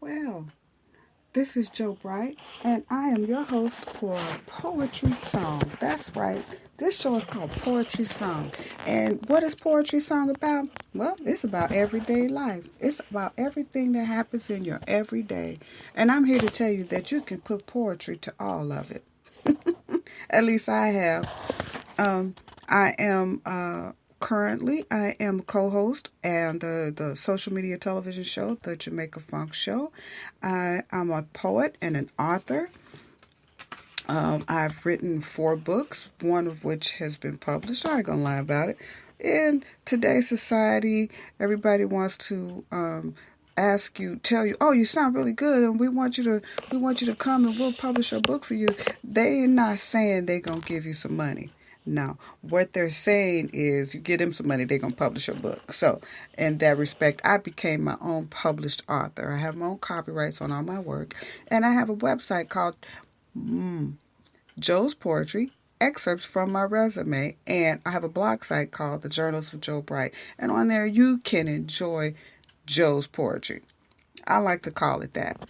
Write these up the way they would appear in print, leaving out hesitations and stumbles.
Well, this is Joe Bright, and I am your host for Poetry Song. That's right. This show is called Poetry Song. And what is Poetry Song about? Well, it's about everyday life. It's about everything that happens in your everyday. And I'm here to tell you that you can put poetry to all of it. At least I have. Um, I am currently I am co-host and the social media television show, the Jamaica Funk Show. I'm a poet and an author. I've written 4 books, one of which has been published. I ain't gonna lie about it. In today's society, everybody wants to tell you, oh, you sound really good, and we want you to come and we'll publish a book for you. They're not saying they're gonna give you some money. No, what they're saying is you give them some money, they're gonna publish your book. So, in that respect, I became my own published author. I have my own copyrights on all my work, and I have a website called Joe's Poetry, excerpts from my resume, and I have a blog site called The Journals of Joe Bright. And on there, you can enjoy Joe's poetry. I like to call it that.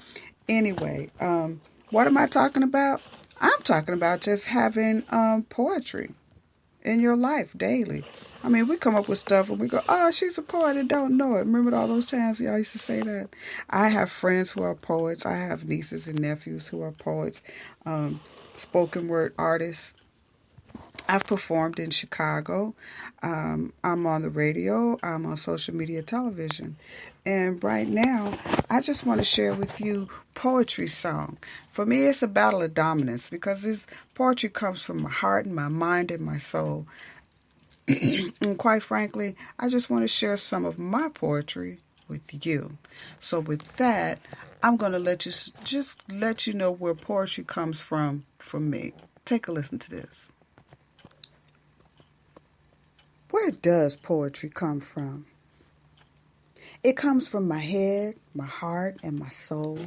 Anyway, what am I talking about? I'm talking about just having poetry in your life daily. I mean, we come up with stuff and we go, oh, she's a poet and don't know it. Remember all those times y'all used to say that? I have friends who are poets. I have nieces and nephews who are poets, spoken word artists. I've performed in Chicago. I'm on the radio. I'm on social media television. And right now, I just want to share with you poetry song. For me, it's a battle of dominance because this poetry comes from my heart and my mind and my soul. And quite frankly, I just want to share some of my poetry with you. So with that, I'm going to just let you know where poetry comes from me. Take a listen to this. Where does poetry come from? It comes from my head, my heart, and my soul.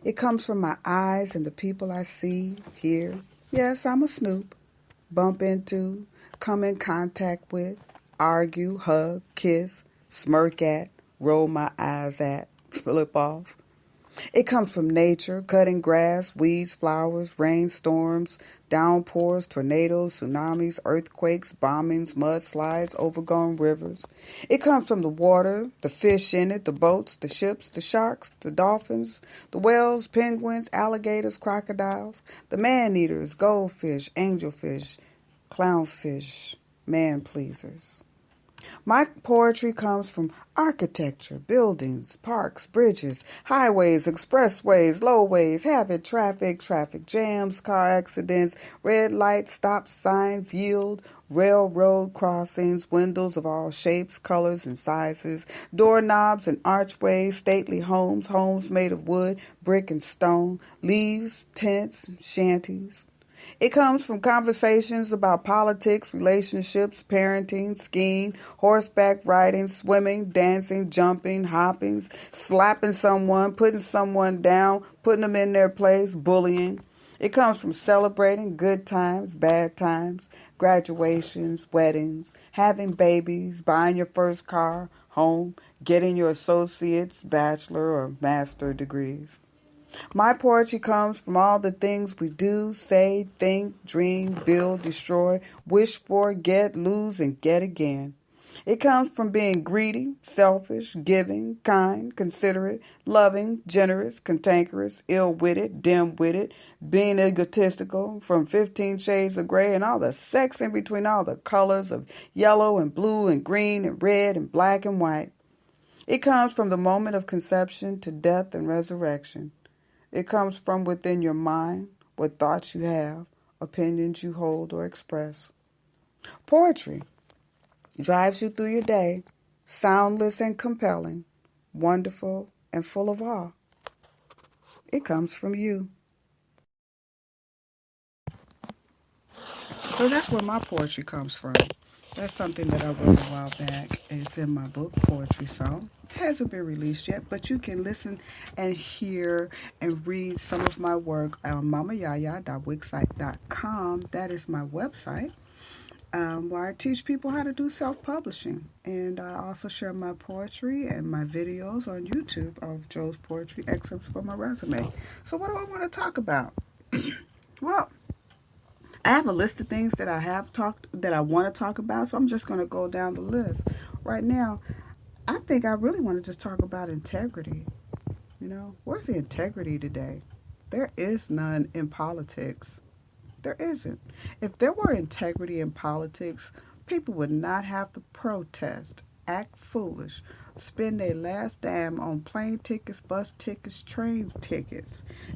It comes from my eyes and the people I see, hear. Yes, I'm a snoop. Bump into, come in contact with, argue, hug, kiss, smirk at, roll my eyes at, flip off. It comes from nature, cutting grass, weeds, flowers, rainstorms, downpours, tornadoes, tsunamis, earthquakes, bombings, mudslides, overgrown rivers. It comes from the water, the fish in it, the boats, the ships, the sharks, the dolphins, the whales, penguins, alligators, crocodiles, the man-eaters, goldfish, angelfish, clownfish, man-pleasers. My poetry comes from architecture, buildings, parks, bridges, highways, expressways, lowways, habit, traffic jams, car accidents, red lights, stop signs, yield, railroad crossings, windows of all shapes, colors, and sizes, doorknobs and archways, stately homes, homes made of wood, brick, and stone, leaves, tents, shanties. It comes from conversations about politics, relationships, parenting, skiing, horseback riding, swimming, dancing, jumping, hopping, slapping someone, putting someone down, putting them in their place, bullying. It comes from celebrating good times, bad times, graduations, weddings, having babies, buying your first car, home, getting your associate's, bachelor, or master degrees. My poetry comes from all the things we do, say, think, dream, build, destroy, wish for, get, lose, and get again. It comes from being greedy, selfish, giving, kind, considerate, loving, generous, cantankerous, ill-witted, dim-witted, being egotistical, from 15 shades of gray and all the sex in between all the colors of yellow and blue and green and red and black and white. It comes from the moment of conception to death and resurrection. It comes from within your mind, what thoughts you have, opinions you hold or express. Poetry drives you through your day, soundless and compelling, wonderful and full of awe. It comes from you. So that's where my poetry comes from. That's something that I wrote a while back. It's in my book, Poetry Song. It hasn't been released yet, but you can listen and hear and read some of my work on mamayaya.wixsite.com. That is my website. where I teach people how to do self-publishing. And I also share my poetry and my videos on YouTube of Joe's Poetry Excerpts from my resume. So what do I want to talk about? Well, I have a list of things that I want to talk about, so I'm just going to go down the list. Right now, I think I really want to just talk about integrity. Where's the integrity today? There is none in politics. There isn't. If there were integrity in politics, people would not have to protest, act foolish, spend their last dime on plane tickets, bus tickets, train tickets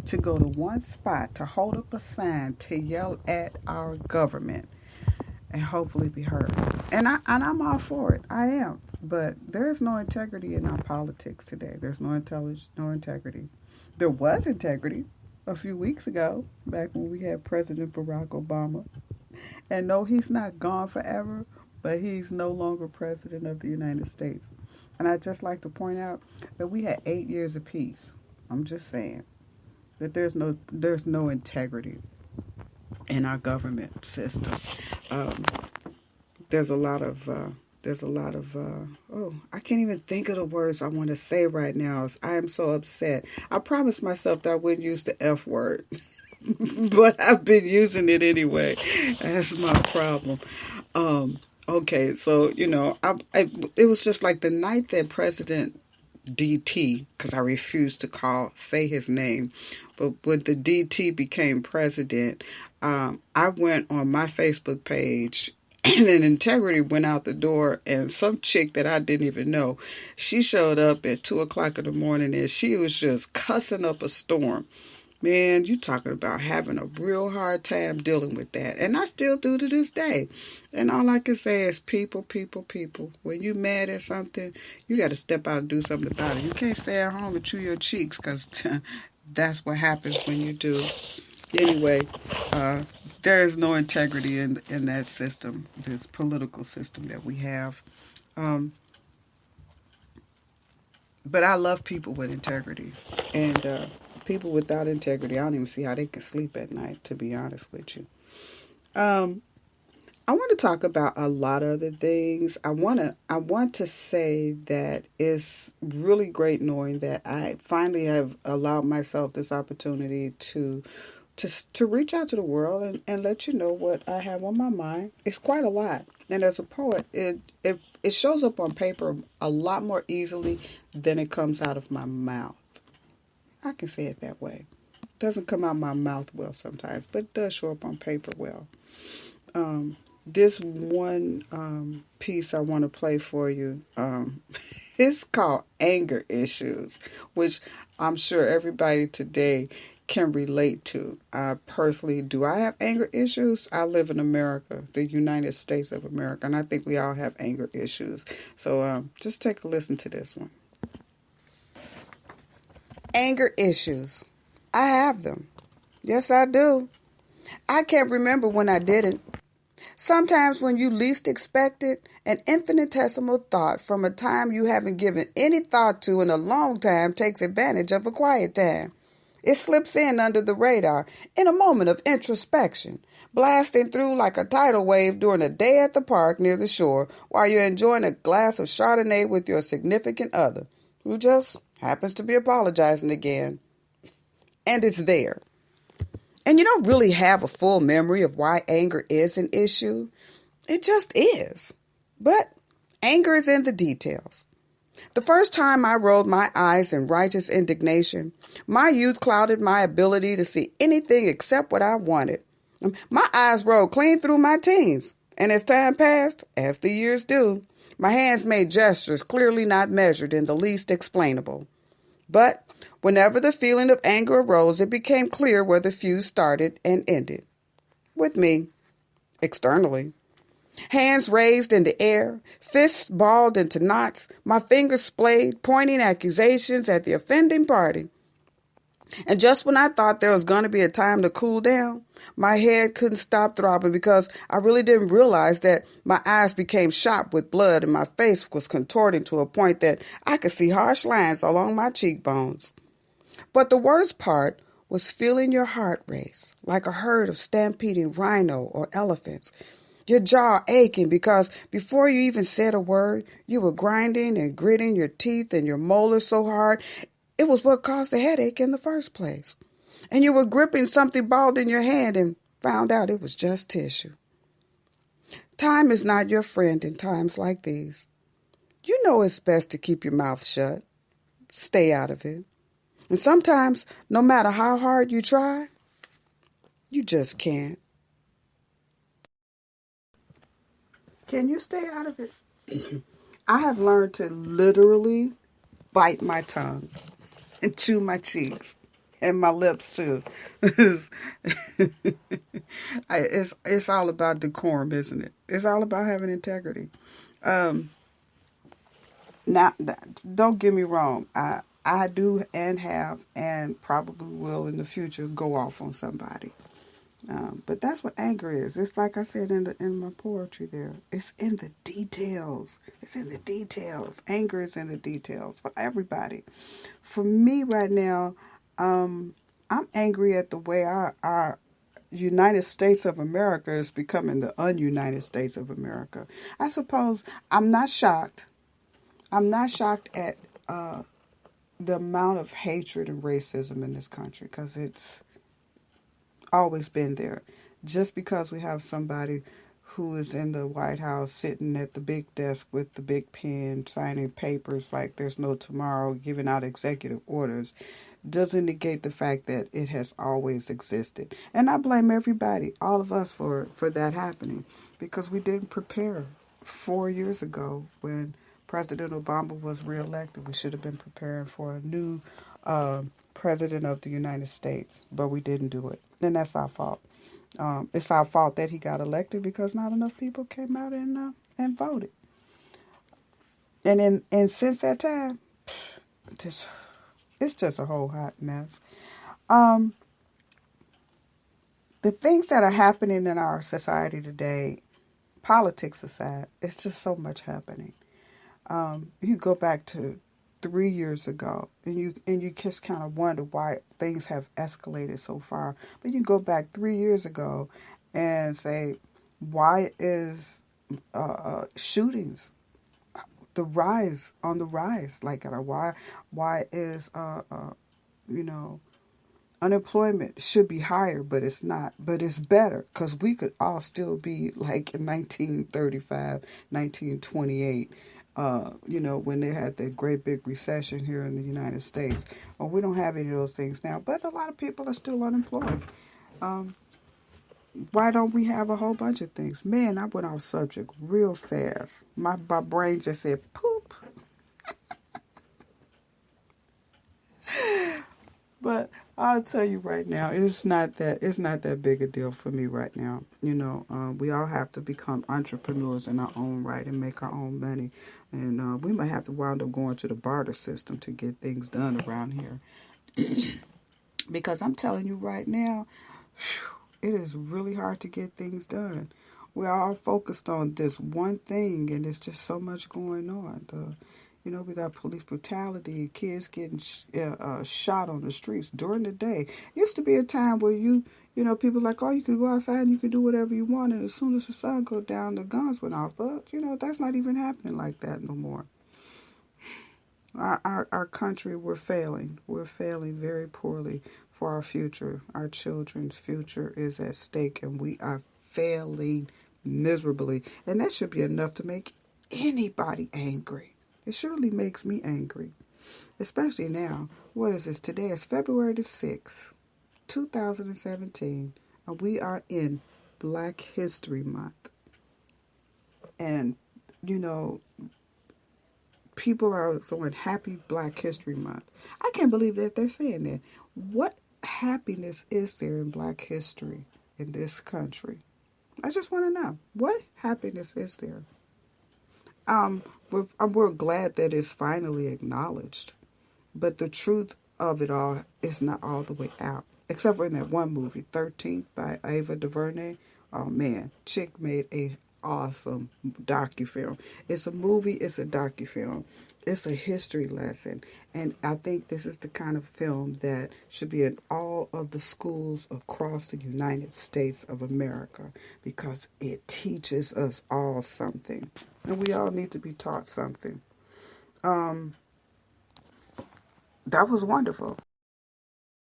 to go to one spot to hold up a sign to yell at our government and hopefully be heard. And I'm all for it. I am. But there's no integrity in our politics today. There's no integrity. There was integrity a few weeks ago, back when we had President Barack Obama. And no, he's not gone forever, but he's no longer president of the United States. And I'd just like to point out that we had 8 years of peace. I'm just saying that there's no integrity in our government system. Um, there's a lot of I can't even think of the words I want to say right now. I am so upset. I promised myself that I wouldn't use the F word, but I've been using it anyway. That's my problem. Okay, so it was just like the night that President DT, because I refused to say his name, but when the DT became president, I went on my Facebook page and then integrity went out the door, and some chick that I didn't even know, she showed up at 2 o'clock in the morning and she was just cussing up a storm. Man, you talking about having a real hard time dealing with that. And I still do to this day. And all I can say is people, people, people. When you mad at something, you got to step out and do something about it. You can't stay at home and chew your cheeks, because that's what happens when you do. Anyway, there is no integrity in that system, this political system that we have. But I love people with integrity. And people without integrity, I don't even see how they can sleep at night, to be honest with you. I want to talk about a lot of other things. I want to say that it's really great knowing that I finally have allowed myself this opportunity to reach out to the world and let you know what I have on my mind. It's quite a lot. And as a poet, it shows up on paper a lot more easily than it comes out of my mouth. I can say it that way. It doesn't come out my mouth well sometimes, but it does show up on paper well. This one piece I want to play for you, it's called Anger Issues, which I'm sure everybody today can relate to. I personally do. I have anger issues. I live in America, the United States of America, and I think we all have anger issues. So just take a listen to this one. Anger issues. I have them. Yes, I do. I can't remember when I didn't. Sometimes when you least expect it, an infinitesimal thought from a time you haven't given any thought to in a long time takes advantage of a quiet time. It slips in under the radar in a moment of introspection, blasting through like a tidal wave during a day at the park near the shore while you're enjoying a glass of Chardonnay with your significant other, who just happens to be apologizing again. And it's there. And you don't really have a full memory of why anger is an issue. It just is. But anger is in the details. The first time I rolled my eyes in righteous indignation, my youth clouded my ability to see anything except what I wanted. My eyes rolled clean through my teens, and as time passed, as the years do, my hands made gestures clearly not measured in the least explainable. But whenever the feeling of anger arose, it became clear where the fuse started and ended. With me, externally. Hands raised in the air, fists balled into knots, my fingers splayed, pointing accusations at the offending party. And just when I thought there was going to be a time to cool down, my head couldn't stop throbbing because I really didn't realize that my eyes became shot with blood and my face was contorting to a point that I could see harsh lines along my cheekbones. But the worst part was feeling your heart race like a herd of stampeding rhino or elephants. Your jaw aching because before you even said a word, you were grinding and gritting your teeth and your molars so hard, it was what caused the headache in the first place. And you were gripping something balled in your hand and found out it was just tissue. Time is not your friend in times like these. You know it's best to keep your mouth shut. Stay out of it. And sometimes, no matter how hard you try, you just can't. Can you stay out of it? I have learned to literally bite my tongue and chew my cheeks and my lips too. It's all about decorum, isn't it? It's all about having integrity. Now, don't get me wrong. I do and have and probably will in the future go off on somebody. But that's what anger is. It's like I said in my poetry there. It's in the details. It's in the details. Anger is in the details for everybody. For me right now, I'm angry at the way our United States of America is becoming the un-United States of America. I suppose I'm not shocked. I'm not shocked at the amount of hatred and racism in this country because it's always been there. Just because we have somebody who is in the White House sitting at the big desk with the big pen signing papers like there's no tomorrow, giving out executive orders, doesn't negate the fact that it has always existed. And I blame everybody, all of us, for that happening because we didn't prepare 4 years ago when President Obama was reelected. We should have been preparing for a new president of the United States, but we didn't do it. And that's our fault. It's our fault that he got elected because not enough people came out and voted. And since that time, it's just a whole hot mess. The things that are happening in our society today, politics aside, it's just so much happening. You go back to 3 years ago, and you just kind of wonder why things have escalated so far. But you go back 3 years ago and say, why is shootings the rise? Like why is unemployment should be higher, but it's not. But it's better because we could all still be like in 1935, 1928. When they had that great big recession here in the United States. Well, we don't have any of those things now, but a lot of people are still unemployed. Why don't we have a whole bunch of things? Man, I went off subject real fast. My brain just said poop. But I'll tell you right now, it's not that big a deal for me right now. We all have to become entrepreneurs in our own right and make our own money. And we might have to wind up going to the barter system to get things done around here. Because I'm telling you right now, it is really hard to get things done. We're all focused on this one thing, and there's just so much going on. We got police brutality, kids getting shot on the streets during the day. Used to be a time where people like, oh, you could go outside and you could do whatever you want, and as soon as the sun go down, the guns went off. But, that's not even happening like that no more. Our country, we're failing. We're failing very poorly for our future. Our children's future is at stake, and we are failing miserably. And that should be enough to make anybody angry. It surely makes me angry, especially now. What is this? Today is February the 6th, 2017, and we are in Black History Month. And, people are saying Happy Black History Month. I can't believe that they're saying that. What happiness is there in Black history in this country? I just want to know. What happiness is there? We're glad that it's finally acknowledged, but the truth of it all is not all the way out. Except for in that one movie, 13th by Ava DuVernay. Oh man, chick made a awesome docufilm. It's a movie, it's a docufilm. It's a history lesson. And I think this is the kind of film that should be in all of the schools across the United States of America because it teaches us all something. And we all need to be taught something. That was wonderful.